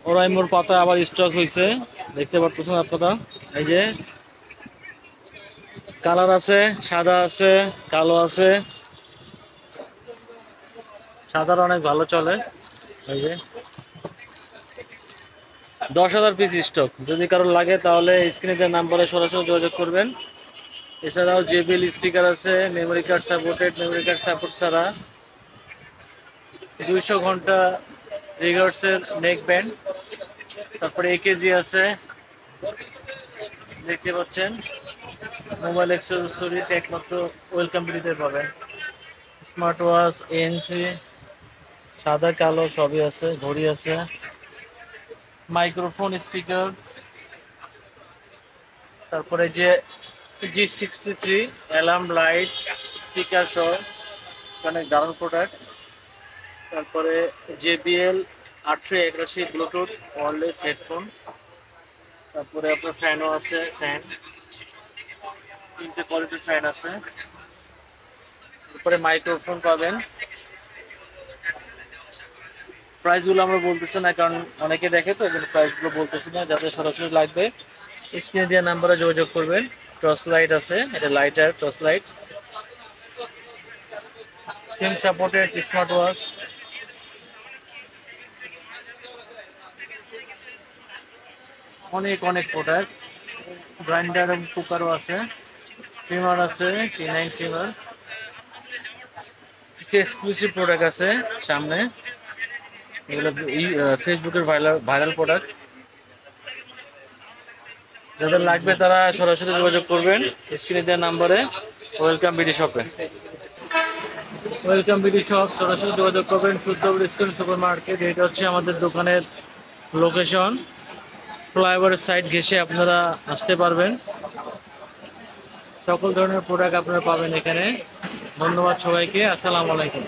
ওরাইমোর পাতা আবার স্টক হয়েছে, দেখতে পারতেছেন আপনারা। এই যে কালার আছে, সাদা আছে, কালো আছে। সাদার অনেক ভালো চলে। এই যে 10,000 পিস স্টক, যদি কারো লাগে তাহলে স্ক্রিনে দেওয়া নাম্বারে সরাসরি যোগাযোগ করবেন। এছাড়াও জেবিএল স্পিকার আছে, memory card supported, memory card support ছাড়া। 200 ঘন্টা রিগার্ডসের নেক ব্যান্ড। তারপরে একেজি আছে, দেখতে পাচ্ছেন। মোবাইল অ্যাক্সেসরিজ একমাত্র ওয়েলকাম বিডিতে পাবেন। স্মার্ট ওয়াচ, এএনসি, সাদা কালো সবই আছে, ঘড়ি আছে, মাইক্রোফোন, স্পিকার। তারপরে যে G63 অ্যালার্ম লাইট, স্পিকার সহ অনেক দারুণ প্রোডাক্ট। তারপরে JBL 881 ব্লুটুথ ওয়্যারলেস হেডফোন। তারপরে আপনার ফ্যানও আছে, ফ্যান 3টে কোয়ালিটির ফ্যান আছে। তারপরে মাইক্রোফোন পাবেন। প্রাইসগুলো আমরা বলতেছি না, কারণ অনেকে দেখে তো, এই প্রাইসগুলো বলতেছি না। যাদের সরাসরি লাগবে স্ক্রিনে দেওয়া নাম্বারে যোগাযোগ করবেন। টর্চ লাইট আছে, এটা lighter torch light. SIM supported smart watch. অনেক অনেক প্রোডাক্ট। গ্রাইন্ডার এবং কুকারও আছে, ট্রিমার আছে, T9 ট্রিমার। কিছু এক্সক্লুসিভ প্রোডাক্ট আছে সামনে, এগুলো ফেসবুকের ভাইরাল প্রোডাক্ট। যাদের লাগবে তারা সরাসরি যোগাযোগ করবেন স্ক্রিনে দেওয়া নাম্বারে। ওয়েলকাম বিডি শপে। ওয়েলকাম বিডি শপ, সরাসরি যোগাযোগ করবেন শুদ্ধ স্ক্রিন সুপার মার্কেট। এটা হচ্ছে আমাদের দোকানের লোকেশন। ফ্লাইওভারের সাইড ঘেঁষে আপনারা আসতে পারবেন। সকল ধরনের প্রোডাক্ট আপনারা পাবেন এখানে। ধন্যবাদ সবাইকে, আসসালামু আলাইকুম।